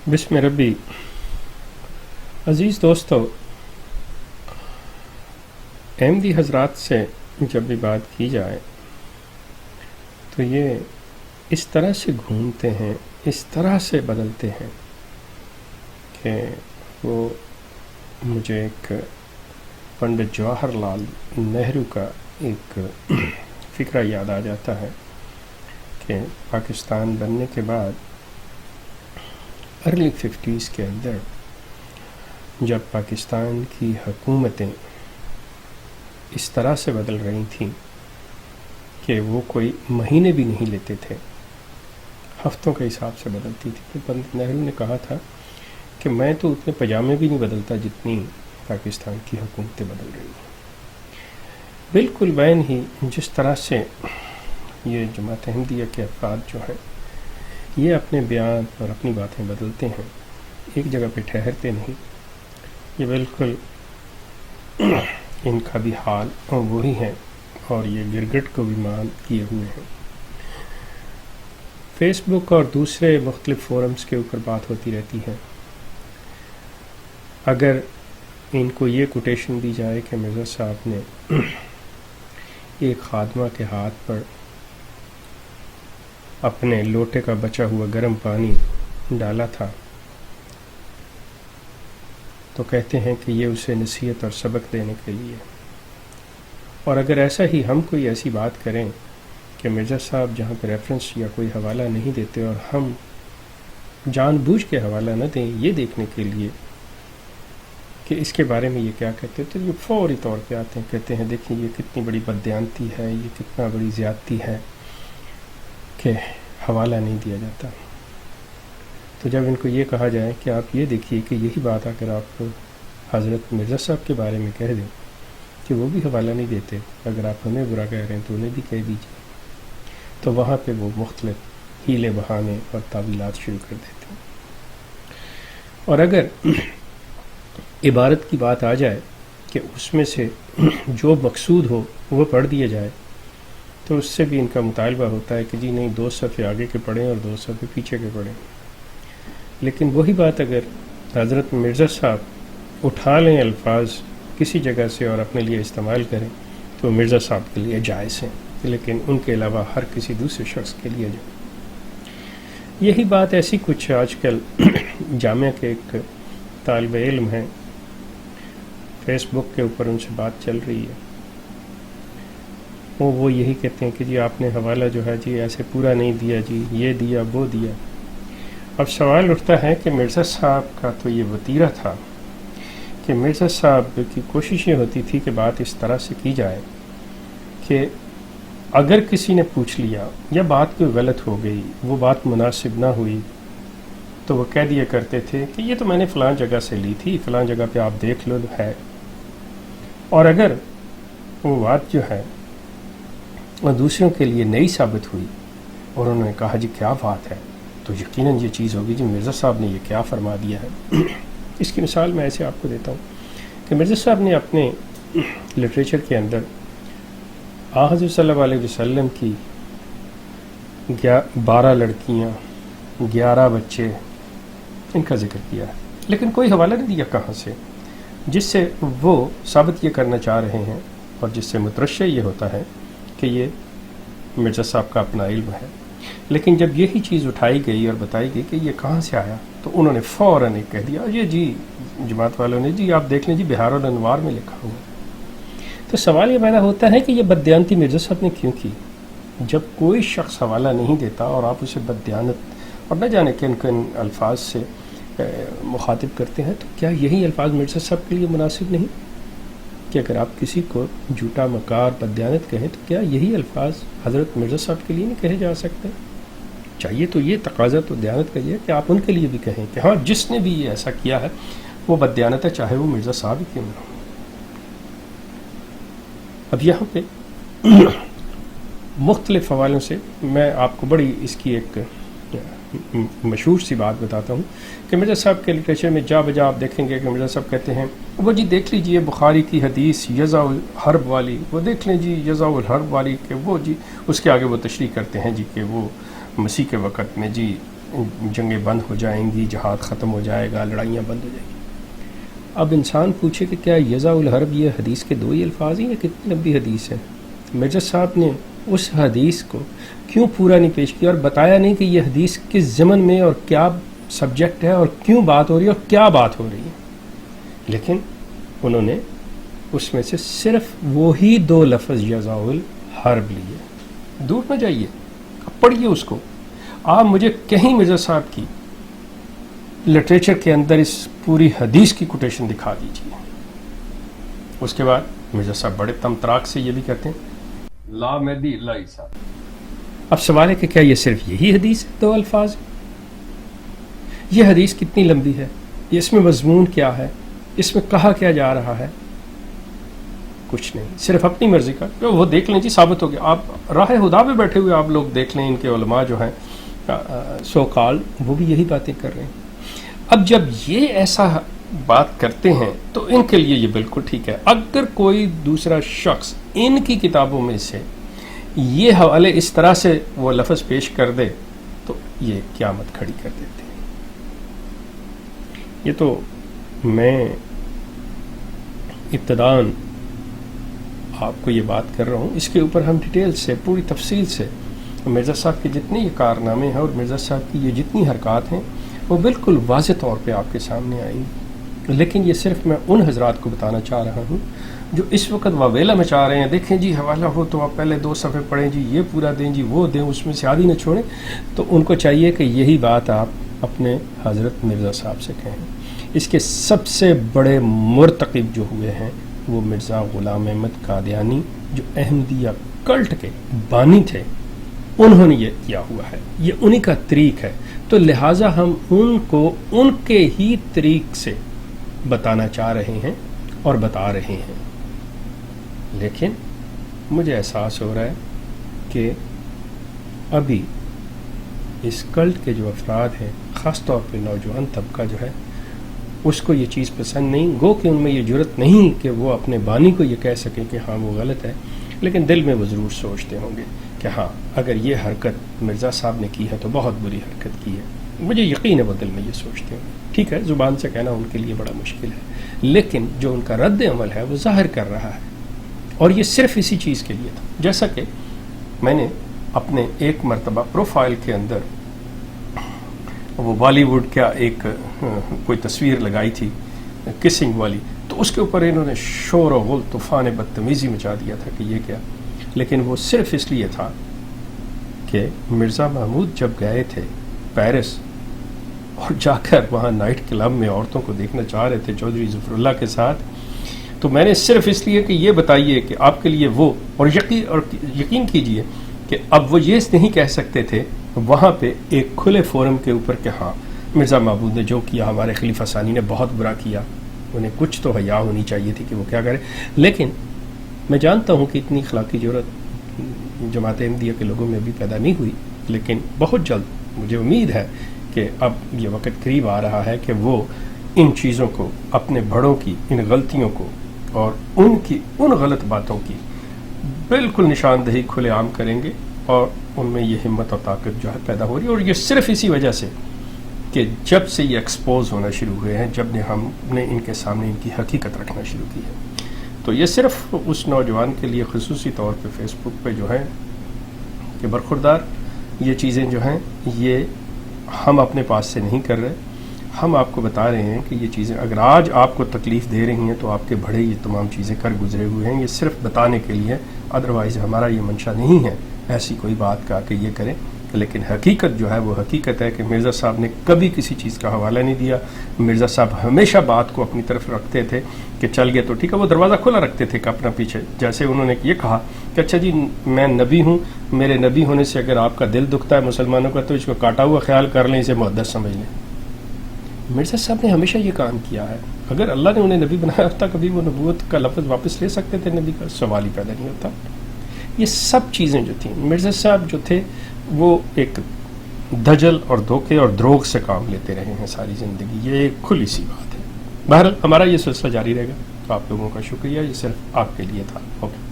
بسم ربی. عزیز دوستو، احمدی حضرات سے جب بھی بات کی جائے تو یہ اس طرح سے گھومتے ہیں، اس طرح سے بدلتے ہیں کہ وہ مجھے ایک پنڈت جواہر لال نہرو کا ایک فکرہ یاد آ جاتا ہے کہ پاکستان بننے کے بعد ارلی 50s کے اندر جب پاکستان کی حکومتیں اس طرح سے بدل رہی تھیں کہ وہ کوئی مہینے بھی نہیں لیتے تھے، ہفتوں کے حساب سے بدلتی تھی، تو پنڈت نہرو نے کہا تھا کہ میں تو اتنے پجامے بھی نہیں بدلتا جتنی پاکستان کی حکومتیں بدل رہی ہیں. بالکل بین ہی جس طرح سے یہ جماعت احمدیہ کے افراد جو ہیں یہ اپنے بیان اور اپنی باتیں بدلتے ہیں، ایک جگہ پہ ٹھہرتے نہیں. یہ بالکل ان کا بھی حال وہی ہے اور یہ گرگٹ کو بھی مان کیے ہوئے ہیں. فیس بک اور دوسرے مختلف فورمز کے اوپر بات ہوتی رہتی ہے. اگر ان کو یہ کوٹیشن دی جائے کہ مرزا صاحب نے ایک خادمہ کے ہاتھ پر اپنے لوٹے کا بچا ہوا گرم پانی ڈالا تھا تو کہتے ہیں کہ یہ اسے نصیحت اور سبق دینے کے لیے. اور اگر ایسا ہی ہم کوئی ایسی بات کریں کہ مرزا صاحب جہاں پہ ریفرنس یا کوئی حوالہ نہیں دیتے اور ہم جان بوجھ کے حوالہ نہ دیں یہ دیکھنے کے لیے کہ اس کے بارے میں یہ کیا کہتے ہیں، تو یہ فوری طور پہ آتے ہیں، کہتے ہیں دیکھیں یہ کتنی بڑی بددیانتی ہے، یہ کتنا بڑی زیادتی ہے کہ حوالہ نہیں دیا جاتا. تو جب ان کو یہ کہا جائے کہ آپ یہ دیکھیے کہ یہی بات اگر آپ حضرت مرزا صاحب کے بارے میں کہہ دیں کہ وہ بھی حوالہ نہیں دیتے، اگر آپ ہمیں برا کہہ رہے ہیں تو انہیں بھی کہہ دیجیے، تو وہاں پہ وہ مختلف ہیلے بہانے اور تعویلات شروع کر دیتے ہیں. اور اگر عبارت کی بات آ جائے کہ اس میں سے جو مقصود ہو وہ پڑھ دیا جائے تو اس سے بھی ان کا مطالبہ ہوتا ہے کہ جی نہیں 2 صفحے آگے کے پڑھیں اور 2 صفحے پیچھے کے پڑھیں. لیکن وہی بات اگر حضرت مرزا صاحب اٹھا لیں الفاظ کسی جگہ سے اور اپنے لیے استعمال کریں تو مرزا صاحب کے لیے جائز ہیں، لیکن ان کے علاوہ ہر کسی دوسرے شخص کے لیے جائز. یہی بات ایسی کچھ آج کل جامعہ کے ایک طالب علم ہیں، فیس بک کے اوپر ان سے بات چل رہی ہے، وہ یہی کہتے ہیں کہ جی آپ نے حوالہ جو ہے جی ایسے پورا نہیں دیا، جی یہ دیا وہ دیا. اب سوال اٹھتا ہے کہ مرزا صاحب کا تو یہ وتیرہ تھا کہ مرزا صاحب کی کوشش یہ ہوتی تھی کہ بات اس طرح سے کی جائے کہ اگر کسی نے پوچھ لیا یا بات کوئی غلط ہو گئی، وہ بات مناسب نہ ہوئی، تو وہ کہہ دیا کرتے تھے کہ یہ تو میں نے فلاں جگہ سے لی تھی، فلاں جگہ پہ آپ دیکھ لو ہے. اور اگر وہ بات جو ہے اور دوسروں کے لیے نئی ثابت ہوئی اور انہوں نے کہا جی کیا بات ہے، تو یقیناً یہ چیز ہوگی جی مرزا صاحب نے یہ کیا فرما دیا ہے. اس کی مثال میں ایسے آپ کو دیتا ہوں کہ مرزا صاحب نے اپنے لٹریچر کے اندر حضرت صلی اللہ علیہ وسلم کی 12 لڑکیاں 11 بچے ان کا ذکر کیا ہے، لیکن کوئی حوالہ نہیں دیا کہاں سے، جس سے وہ ثابت یہ کرنا چاہ رہے ہیں اور جس سے مترشح یہ ہوتا ہے کہ یہ مرزا صاحب کا اپنا علم ہے. لیکن جب یہی چیز اٹھائی گئی اور بتائی گئی کہ یہ کہاں سے آیا تو انہوں نے فوراً ایک کہہ دیا یہ جی جماعت والوں نے جی آپ دیکھ لیں جی بہار الانوار میں لکھا ہوا. تو سوال یہ پیدا ہوتا ہے کہ یہ بددیانتی مرزا صاحب نے کیوں کی؟ جب کوئی شخص حوالہ نہیں دیتا اور آپ اسے بددیانت اور نہ جانے کن کن الفاظ سے مخاطب کرتے ہیں، تو کیا یہی الفاظ مرزا صاحب کے لیے مناسب نہیں کہ اگر آپ کسی کو جھوٹا مکار بددیانت کہیں تو کیا یہی الفاظ حضرت مرزا صاحب کے لیے نہیں کہے جا سکتے؟ چاہیے تو یہ تقاضا تو دیانت کا یہ ہے کہ آپ ان کے لیے بھی کہیں کہ ہاں جس نے بھی یہ ایسا کیا ہے وہ بددیانت ہے، چاہے وہ مرزا صاحب ہی کیوں نہ ہو. اب یہاں پہ مختلف حوالوں سے میں آپ کو بڑی اس کی ایک مشہور سی بات بتاتا ہوں کہ مرزا صاحب کے لٹریچر میں جا بجا آپ دیکھیں گے کہ مرزا صاحب کہتے ہیں وہ جی دیکھ لیجئے بخاری کی حدیث یضع الحرب والی، وہ دیکھ لیں جی یضع الحرب والی کہ وہ جی اس کے آگے وہ تشریح کرتے ہیں جی کہ وہ مسیح کے وقت میں جی جنگیں بند ہو جائیں گی، جہاد ختم ہو جائے گا، لڑائیاں بند ہو جائیں گی۔ اب انسان پوچھے کہ کیا یضع الحرب یہ حدیث کے 2 ہی الفاظ ہیں یا کتنی لمبی حدیث ہے؟ مرزا صاحب نے اس حدیث کو کیوں پورا نہیں پیش کیا اور بتایا نہیں کہ یہ حدیث کس ضمن میں اور کیا سبجیکٹ ہے اور کیوں بات ہو رہی ہے اور کیا بات ہو رہی ہے، لیکن انہوں نے اس میں سے صرف وہی 2 لفظ یضع الحرب لیے۔ دور نہ جائیے، اب پڑھیے اس کو۔ آپ مجھے کہیں مرزا صاحب کی لٹریچر کے اندر اس پوری حدیث کی کوٹیشن دکھا دیجیے۔ اس کے بعد مرزا صاحب بڑے تمطراق سے یہ بھی کہتے ہیں لا مہدی الا عیسیٰ۔ اب سوال ہے کہ کیا یہ صرف یہی حدیث ہے 2 الفاظ؟ یہ حدیث کتنی لمبی ہے، اس میں مضمون کیا ہے، اس میں کہا کیا جا رہا ہے؟ کچھ نہیں، صرف اپنی مرضی کا وہ دیکھ لیں جی، ثابت ہو گیا۔ آپ راہ ہدا پہ بیٹھے ہوئے آپ لوگ دیکھ لیں، ان کے علماء جو ہیں سو کال وہ بھی یہی باتیں کر رہے ہیں۔ اب جب یہ ایسا بات کرتے ہیں تو ان کے لیے یہ بالکل ٹھیک ہے۔ اگر کوئی دوسرا شخص ان کی کتابوں میں سے یہ حوالے اس طرح سے وہ لفظ پیش کر دے تو یہ قیامت کھڑی کر دیتے ہیں۔ یہ تو میں ابتداً آپ کو یہ بات کر رہا ہوں، اس کے اوپر ہم ڈیٹیل سے پوری تفصیل سے مرزا صاحب کے جتنے یہ کارنامے ہیں اور مرزا صاحب کی یہ جتنی حرکات ہیں وہ بالکل واضح طور پہ آپ کے سامنے آئیں گی، لیکن یہ صرف میں ان حضرات کو بتانا چاہ رہا ہوں جو اس وقت واویلا مچا رہے ہیں، دیکھیں جی حوالہ ہو تو آپ پہلے 2 صفحے پڑھیں جی، یہ پورا دیں جی، وہ دیں، اس میں سے آدھی نہ چھوڑیں۔ تو ان کو چاہیے کہ یہی بات آپ اپنے حضرت مرزا صاحب سے کہیں۔ اس کے سب سے بڑے مرتکب جو ہوئے ہیں وہ مرزا غلام احمد قادیانی، جو احمدیہ کلٹ کے بانی تھے، انہوں نے یہ کیا ہوا ہے، یہ انہی کا طریق ہے۔ تو لہٰذا ہم ان کو ان کے ہی طریق سے بتانا چاہ رہے ہیں اور بتا رہے ہیں، لیکن مجھے احساس ہو رہا ہے کہ ابھی اس کلٹ کے جو افراد ہیں، خاص طور پہ نوجوان طبقہ جو ہے، اس کو یہ چیز پسند نہیں، گو کہ ان میں یہ جرت نہیں کہ وہ اپنے بانی کو یہ کہہ سکیں کہ ہاں وہ غلط ہے، لیکن دل میں وہ ضرور سوچتے ہوں گے کہ ہاں اگر یہ حرکت مرزا صاحب نے کی ہے تو بہت بری حرکت کی ہے۔ مجھے یقین ہے وہ دل میں یہ سوچتے ہیں۔ ٹھیک ہے، زبان سے کہنا ان کے لیے بڑا مشکل ہے، لیکن جو ان کا رد عمل ہے وہ ظاہر کر رہا ہے، اور یہ صرف اسی چیز کے لیے تھا۔ جیسا کہ میں نے اپنے ایک مرتبہ پروفائل کے اندر وہ بالی ووڈ کا ایک کوئی تصویر لگائی تھی کسنگ والی، تو اس کے اوپر انہوں نے شور و غل طوفان بدتمیزی مچا دیا تھا کہ یہ کیا، لیکن وہ صرف اس لیے تھا کہ مرزا محمود جب گئے تھے پیرس اور جا کر وہاں نائٹ کلب میں عورتوں کو دیکھنا چاہ رہے تھے چودھری ظفر اللہ کے ساتھ، تو میں نے صرف اس لیے کہ یہ بتائیے کہ آپ کے لیے وہ، اور یقین کیجئے کہ اب وہ یہ نہیں کہہ سکتے تھے وہاں پہ ایک کھلے فورم کے اوپر کہ ہاں مرزا محمود نے جو کیا ہمارے خلیفہ ثانی نے بہت برا کیا، انہیں کچھ تو حیا ہونی چاہیے تھی کہ وہ کیا کرے۔ لیکن میں جانتا ہوں کہ اتنی اخلاقی جرات جماعت احمدیہ کے لوگوں میں ابھی پیدا نہیں ہوئی، لیکن بہت جلد مجھے امید ہے کہ اب یہ وقت قریب آ رہا ہے کہ وہ ان چیزوں کو، اپنے بڑوں کی ان غلطیوں کو اور ان کی ان غلط باتوں کی بالکل نشاندہی کھلے عام کریں گے، اور ان میں یہ ہمت اور طاقت جو ہے پیدا ہو رہی ہے۔ اور یہ صرف اسی وجہ سے کہ جب سے یہ ایکسپوز ہونا شروع ہوئے ہیں، جب نے ہم نے ان کے سامنے ان کی حقیقت رکھنا شروع کی ہے، تو یہ صرف اس نوجوان کے لیے خصوصی طور پہ فیس بک پہ جو ہے کہ برخوردار یہ چیزیں جو ہیں یہ ہم اپنے پاس سے نہیں کر رہے، ہم آپ کو بتا رہے ہیں کہ یہ چیزیں اگر آج آپ کو تکلیف دے رہی ہیں تو آپ کے بڑے یہ تمام چیزیں کر گزرے ہوئے ہیں، یہ صرف بتانے کے لیے، ادروائز ہمارا یہ منشا نہیں ہے ایسی کوئی بات کا کہ یہ کریں۔ لیکن حقیقت جو ہے وہ حقیقت ہے کہ مرزا صاحب نے کبھی کسی چیز کا حوالہ نہیں دیا۔ مرزا صاحب ہمیشہ بات کو اپنی طرف رکھتے تھے کہ چل گئے تو ٹھیک ہے، وہ دروازہ کھلا رکھتے تھے کہ اپنا پیچھے، جیسے انہوں نے یہ کہا کہ اچھا جی میں نبی ہوں، میرے نبی ہونے سے اگر آپ کا دل دکھتا ہے مسلمانوں کا تو اس کو کاٹا ہوا خیال کر لیں، اسے محدث سمجھ لیں۔ مرزا صاحب نے ہمیشہ یہ کام کیا ہے۔ اگر اللہ نے انہیں نبی بنایا ہوتا کبھی وہ نبوت کا لفظ واپس لے سکتے تھے، نبی کا سوال ہی پیدا نہیں ہوتا۔ یہ سب چیزیں جو تھیں، مرزا صاحب جو تھے وہ ایک دجل اور دھوکے اور دروغ سے کام لیتے رہے ہیں ساری زندگی، یہ ایک کھلی سی بات ہے۔ بہرحال ہمارا یہ سلسلہ جاری رہے گا، تو آپ لوگوں کا شکریہ، یہ صرف آپ کے لیے تھا۔ اوکے۔